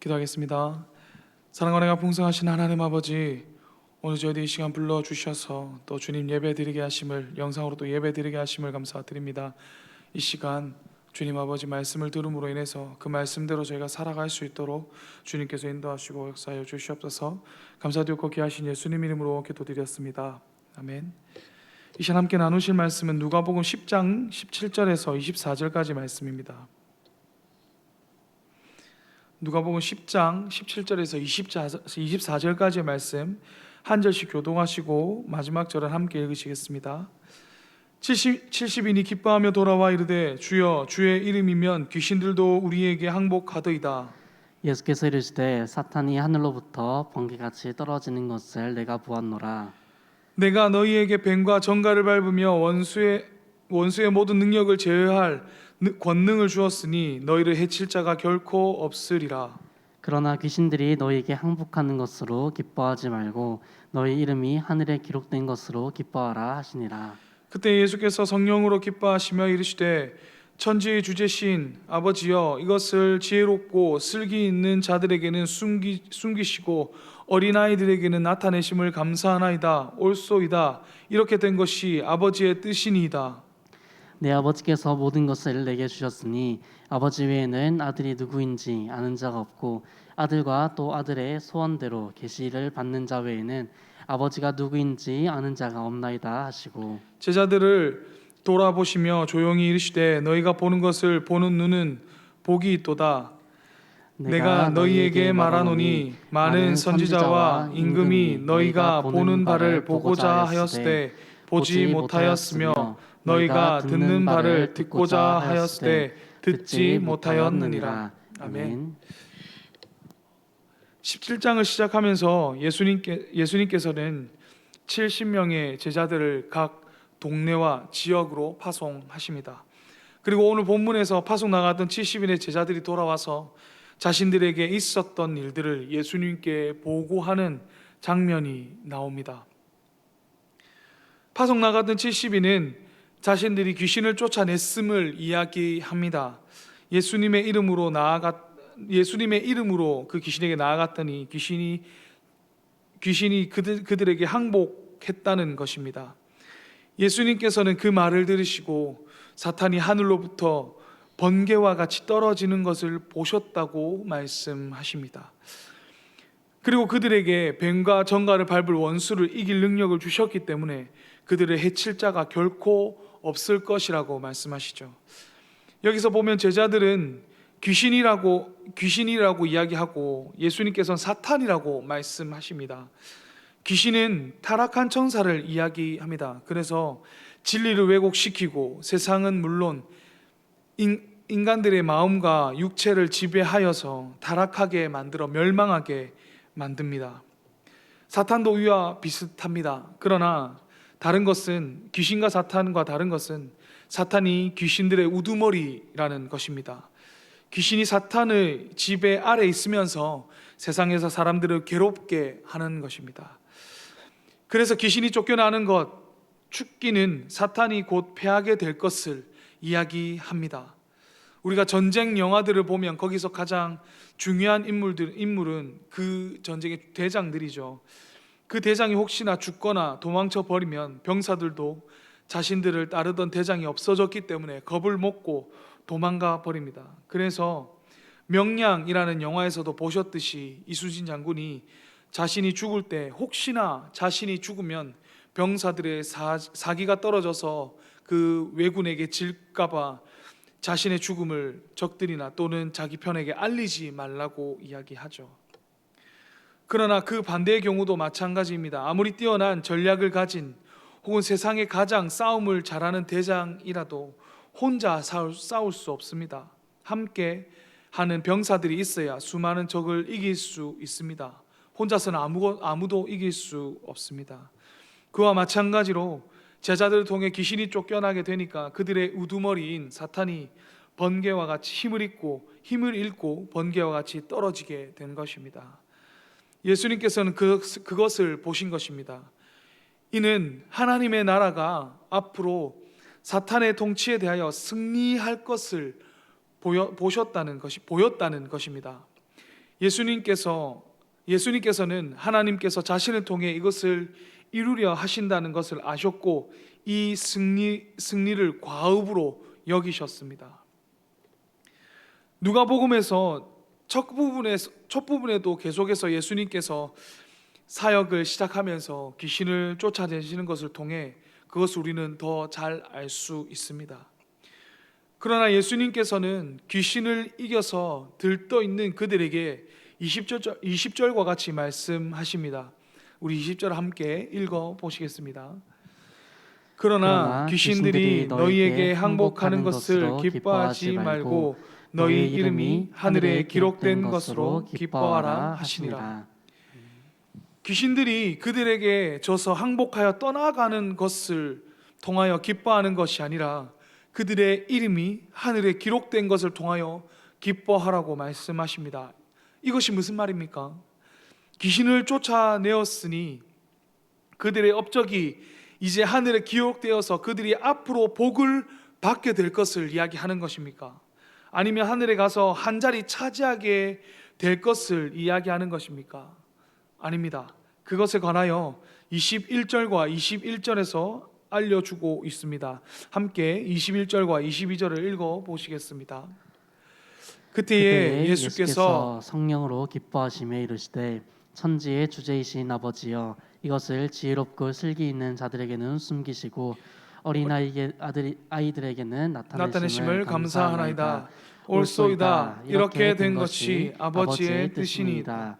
기도하겠습니다. 사랑과 은혜가 풍성하신 하나님 아버지, 오늘 저희들 이 시간 불러주셔서 또 주님 예배드리게 하심을, 영상으로 또 예배드리게 하심을 감사드립니다. 이 시간 주님 아버지 말씀을 들음으로 인해서 그 말씀대로 저희가 살아갈 수 있도록 주님께서 인도하시고 역사하여 주시옵소서. 감사드리고 귀하신 예수님 이름으로 기도드렸습니다. 아멘. 이 시간 함께 나누실 말씀은 누가복음 10장 17절에서 24절까지 말씀입니다. 누가복음 10장 17절에서 24절까지의 말씀 한 절씩 교동하시고 마지막 절은 함께 읽으시겠습니다. 70인이 기뻐하며 돌아와 이르되 주여 주의 이름이면 귀신들도 우리에게 항복하더이다. 예수께서 이르시되 사탄이 하늘로부터 번개같이 떨어지는 것을 내가 보았노라. 내가 너희에게 뱀과 정갈을 밟으며 원수의 모든 능력을 제어할 권능을 주었으니 너희를 해칠 자가 결코 없으리라. 그러나 귀신들이 너희에게 항복하는 것으로 기뻐하지 말고 너희 이름이 하늘에 기록된 것으로 기뻐하라 하시니라. 그때 예수께서 성령으로 기뻐하시며 이르시되 천지의 주제신 아버지여, 이것을 지혜롭고 슬기 있는 자들에게는 숨기시고 어린아이들에게는 나타내심을 감사하나이다. 옳소이다. 이렇게 된 것이 아버지의 뜻이니이다. 내 아버지께서 모든 것을 내게 주셨으니 아버지 외에는 아들이 누구인지 아는 자가 없고 아들과 또 아들의 소원대로 계시를 받는 자 외에는 아버지가 누구인지 아는 자가 없나이다 하시고, 제자들을 돌아보시며 조용히 이르시되 너희가 보는 것을 보는 눈은 복이 있도다. 내가 너희에게 말하노니 많은 선지자와 임금이 너희가 보는 바를 보고자 하였으되 보지 못하였으며 너희가 듣는 바를 듣고자 하였으되 듣지 못하였느니라. 아멘. 17장을 시작하면서 예수님께서는 70명의 제자들을 각 동네와 지역으로 파송하십니다. 그리고 오늘 본문에서 파송 나갔던 70인의 제자들이 돌아와서 자신들에게 있었던 일들을 예수님께 보고하는 장면이 나옵니다. 파송 나갔던 70인은 자신들이 귀신을 쫓아냈음을 이야기합니다. 예수님의 이름으로 그 귀신에게 나아갔더니 귀신이 그들에게 항복했다는 것입니다. 예수님께서는 그 말을 들으시고 사탄이 하늘로부터 번개와 같이 떨어지는 것을 보셨다고 말씀하십니다. 그리고 그들에게 뱀과 정갈을 밟을 원수를 이길 능력을 주셨기 때문에 그들을 해칠 자가 결코 없을 것이라고 말씀하시죠. 여기서 보면 제자들은 귀신이라고 이야기하고 예수님께서는 사탄이라고 말씀하십니다. 귀신은 타락한 천사를 이야기합니다. 그래서 진리를 왜곡시키고 세상은 물론 인간들의 마음과 육체를 지배하여서 타락하게 만들어 멸망하게 만듭니다. 사탄도 이와 비슷합니다. 그러나 귀신과 사탄과 다른 것은 사탄이 귀신들의 우두머리라는 것입니다. 귀신이 사탄의 지배 아래 있으면서 세상에서 사람들을 괴롭게 하는 것입니다. 그래서 귀신이 쫓겨나는 것, 죽기는 사탄이 곧 패하게 될 것을 이야기합니다. 우리가 전쟁 영화들을 보면 거기서 가장 중요한 인물은 그 전쟁의 대장들이죠. 그 대장이 혹시나 죽거나 도망쳐 버리면 병사들도 자신들을 따르던 대장이 없어졌기 때문에 겁을 먹고 도망가 버립니다. 그래서 명량이라는 영화에서도 보셨듯이 이순신 장군이 자신이 죽을 때 혹시나 자신이 죽으면 병사들의 사기가 떨어져서 그 왜군에게 질까봐 자신의 죽음을 적들이나 또는 자기 편에게 알리지 말라고 이야기하죠. 그러나 그 반대의 경우도 마찬가지입니다. 아무리 뛰어난 전략을 가진 혹은 세상에 가장 싸움을 잘하는 대장이라도 혼자 싸울 수 없습니다. 함께 하는 병사들이 있어야 수많은 적을 이길 수 있습니다. 혼자서는 아무도 이길 수 없습니다. 그와 마찬가지로 제자들을 통해 귀신이 쫓겨나게 되니까 그들의 우두머리인 사탄이 번개와 같이 힘을 잃고 번개와 같이 떨어지게 된 것입니다. 예수님께서는 그것을 보신 것입니다. 이는 하나님의 나라가 앞으로 사탄의 통치에 대하여 승리할 것을 보였다는 것입니다. 예수님께서는 하나님께서 자신을 통해 이것을 이루려 하신다는 것을 아셨고 이 승리를 과업으로 여기셨습니다. 누가복음에서 첫 부분에도 계속해서 예수님께서 사역을 시작하면서 귀신을 쫓아내시는 것을 통해 그것을 우리는 더 잘 알 수 있습니다. 그러나 예수님께서는 귀신을 이겨서 들떠 있는 그들에게 20절과 같이 말씀하십니다. 우리 20절 함께 읽어 보시겠습니다. 그러나 귀신들이 너희에게 항복하는 것을 기뻐하지 말고 너희 이름이 하늘에 기록된 것으로 기뻐하라 하시니라. 귀신들이 그들에게 져서 항복하여 떠나가는 것을 통하여 기뻐하는 것이 아니라 그들의 이름이 하늘에 기록된 것을 통하여 기뻐하라고 말씀하십니다. 이것이 무슨 말입니까? 귀신을 쫓아내었으니 그들의 업적이 이제 하늘에 기록되어서 그들이 앞으로 복을 받게 될 것을 이야기하는 것입니까? 아니면 하늘에 가서 한 자리 차지하게 될 것을 이야기하는 것입니까? 아닙니다. 그것에 관하여 21절과 21절에서 알려주고 있습니다. 함께 21절과 22절을 읽어보시겠습니다. 그때에 예수께서 성령으로 기뻐하시며 이르시되 천지의 주제이신 아버지여 이것을 지혜롭고 슬기 있는 자들에게는 숨기시고 어린 아이들에게는 나타내심을 감사하나이다. 옳소이다. 이렇게 된 것이 아버지의 뜻이니이다.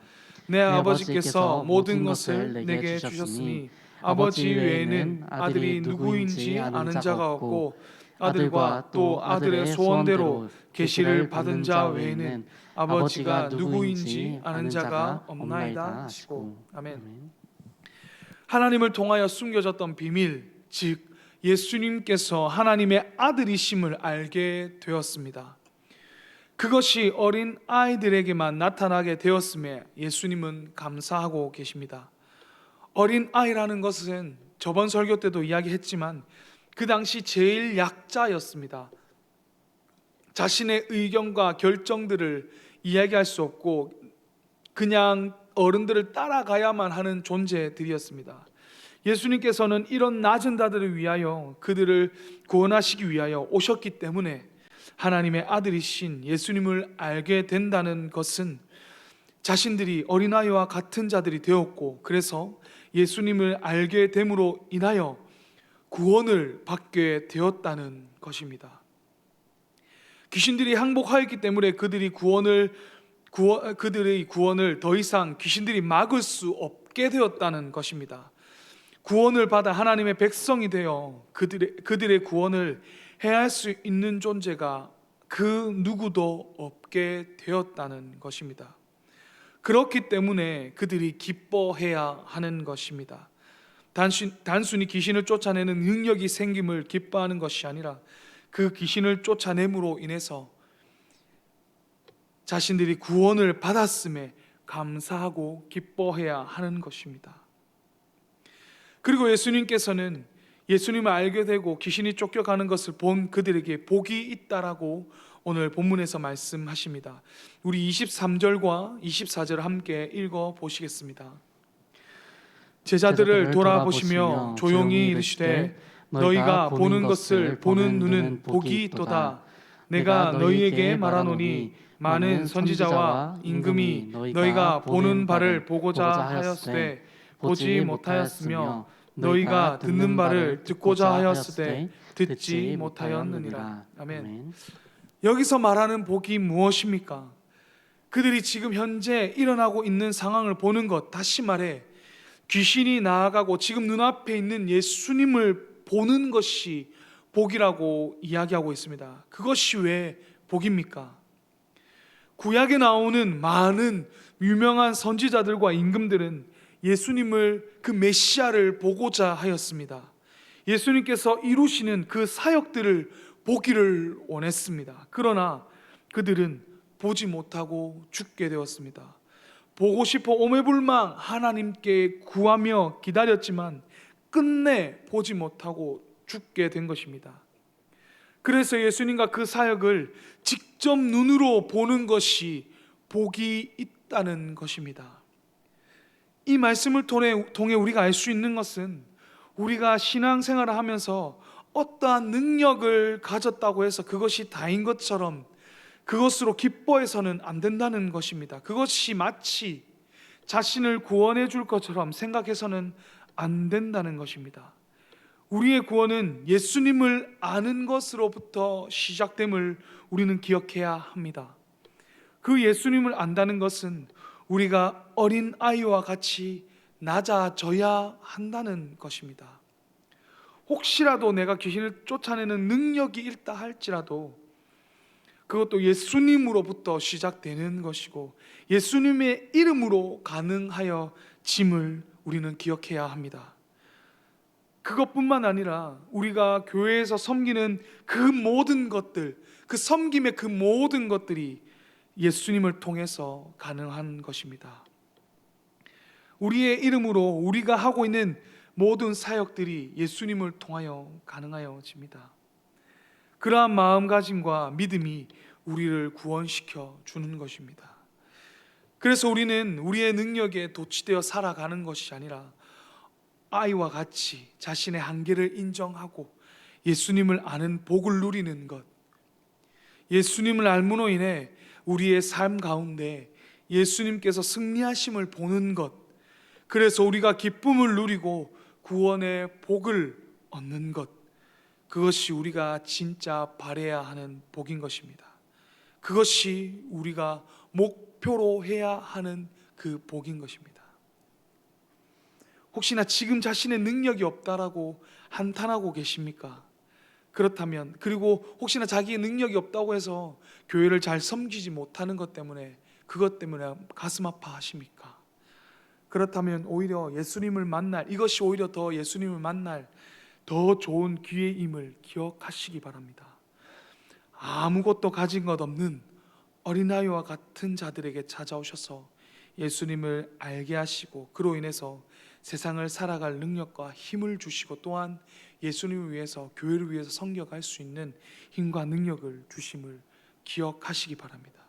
내 아버지께서 모든 것을 내게 주셨으니 아버지 외에는 아들이 누구인지 아는 자가 없고 아들과 또 아들의 소원대로 계시를 받은 자 외에는 아버지가 누구인지 아는 자가 없나이다 하시고. 아멘. 하나님을 통하여 숨겨졌던 비밀, 즉 예수님께서 하나님의 아들이심을 알게 되었습니다. 그것이 어린 아이들에게만 나타나게 되었음에 예수님은 감사하고 계십니다. 어린 아이라는 것은 저번 설교 때도 이야기했지만 그 당시 제일 약자였습니다. 자신의 의견과 결정들을 이야기할 수 없고 그냥 어른들을 따라가야만 하는 존재들이었습니다. 예수님께서는 이런 낮은 자들을 위하여 그들을 구원하시기 위하여 오셨기 때문에 하나님의 아들이신 예수님을 알게 된다는 것은 자신들이 어린아이와 같은 자들이 되었고 그래서 예수님을 알게 됨으로 인하여 구원을 받게 되었다는 것입니다. 귀신들이 항복하였기 때문에 그들의 구원을 더 이상 귀신들이 막을 수 없게 되었다는 것입니다. 구원을 받아 하나님의 백성이 되어 그들의 구원을 해할 수 있는 존재가 그 누구도 없게 되었다는 것입니다. 그렇기 때문에 그들이 기뻐해야 하는 것입니다. 단순히 귀신을 쫓아내는 능력이 생김을 기뻐하는 것이 아니라 그 귀신을 쫓아냄으로 인해서 자신들이 구원을 받았음에 감사하고 기뻐해야 하는 것입니다. 그리고 예수님께서는 예수님을 알게 되고 귀신이 쫓겨가는 것을 본 그들에게 복이 있다라고 오늘 본문에서 말씀하십니다. 우리 23절과 24절을 함께 읽어 보시겠습니다. 제자들을 돌아보시며 조용히 이르시되 너희가 보는 것을 보는 눈은 복이 있도다. 내가 너희에게 말하노니 많은 선지자와 임금이 너희가 보는 바를 보고자 하였으되 보지 못하였으며 너희가 듣는 바를 듣고자 하였으되 듣지 못하였느니라. 아멘. 여기서 말하는 복이 무엇입니까? 그들이 지금 현재 일어나고 있는 상황을 보는 것, 다시 말해 귀신이 나아가고 지금 눈앞에 있는 예수님을 보는 것이 복이라고 이야기하고 있습니다. 그것이 왜 복입니까? 구약에 나오는 많은 유명한 선지자들과 임금들은 예수님을, 그 메시아를 보고자 하였습니다. 예수님께서 이루시는 그 사역들을 보기를 원했습니다. 그러나 그들은 보지 못하고 죽게 되었습니다. 보고 싶어 오매불망 하나님께 구하며 기다렸지만 끝내 보지 못하고 죽게 된 것입니다. 그래서 예수님과 그 사역을 직접 눈으로 보는 것이 복이 있다는 것입니다. 이 말씀을 통해 우리가 알 수 있는 것은 우리가 신앙생활을 하면서 어떠한 능력을 가졌다고 해서 그것이 다인 것처럼 그것으로 기뻐해서는 안 된다는 것입니다. 그것이 마치 자신을 구원해 줄 것처럼 생각해서는 안 된다는 것입니다. 우리의 구원은 예수님을 아는 것으로부터 시작됨을 우리는 기억해야 합니다. 그 예수님을 안다는 것은 우리가 어린 아이와 같이 낮아져야 한다는 것입니다. 혹시라도 내가 귀신을 쫓아내는 능력이 있다 할지라도 그것도 예수님으로부터 시작되는 것이고 예수님의 이름으로 가능하여 짐을 우리는 기억해야 합니다. 그것뿐만 아니라 우리가 교회에서 섬기는 그 모든 것들, 그 섬김의 그 모든 것들이 예수님을 통해서 가능한 것입니다. 우리의 이름으로 우리가 하고 있는 모든 사역들이 예수님을 통하여 가능하여집니다. 그러한 마음가짐과 믿음이 우리를 구원시켜 주는 것입니다. 그래서 우리는 우리의 능력에 도취되어 살아가는 것이 아니라 아이와 같이 자신의 한계를 인정하고 예수님을 아는 복을 누리는 것, 예수님을 알므로 인해 우리의 삶 가운데 예수님께서 승리하심을 보는 것, 그래서 우리가 기쁨을 누리고 구원의 복을 얻는 것, 그것이 우리가 진짜 바라야 하는 복인 것입니다. 그것이 우리가 목표로 해야 하는 그 복인 것입니다. 혹시나 지금 자신의 능력이 없다라고 한탄하고 계십니까? 그렇다면, 그리고 혹시나 자기의 능력이 없다고 해서 교회를 잘 섬기지 못하는 것 때문에 그것 때문에 가슴 아파하십니까? 그렇다면 오히려 예수님을 만날, 이것이 오히려 더 예수님을 만날 더 좋은 기회임을 기억하시기 바랍니다. 아무것도 가진 것 없는 어린아이와 같은 자들에게 찾아오셔서 예수님을 알게 하시고 그로 인해서 세상을 살아갈 능력과 힘을 주시고 또한 예수님을 위해서, 교회를 위해서 섬겨갈 수 있는 힘과 능력을 주심을 기억하시기 바랍니다.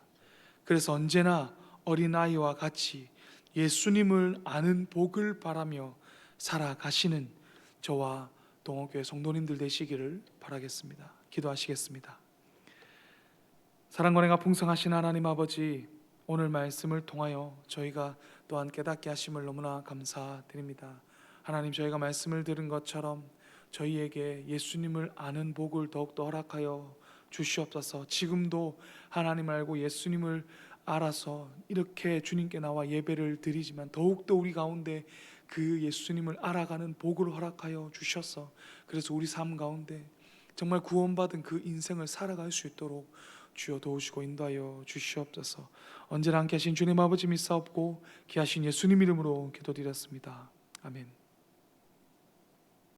그래서 언제나 어린아이와 같이 예수님을 아는 복을 바라며 살아가시는 저와 동호교회 성도님들 되시기를 바라겠습니다. 기도하시겠습니다. 사랑과 은혜가 풍성하신 하나님 아버지, 오늘 말씀을 통하여 저희가 또한 깨닫게 하심을 너무나 감사드립니다. 하나님, 저희가 말씀을 들은 것처럼 저희에게 예수님을 아는 복을 더욱더 허락하여 주시옵소서. 지금도 하나님 알고 예수님을 알아서 이렇게 주님께 나와 예배를 드리지만 더욱더 우리 가운데 그 예수님을 알아가는 복을 허락하여 주셔서 그래서 우리 삶 가운데 정말 구원받은 그 인생을 살아갈 수 있도록 주여 도우시고 인도하여 주시옵소서. 언제나 함께 하신 주님 아버지 믿사옵고 귀하신 예수님 이름으로 기도드렸습니다. 아멘.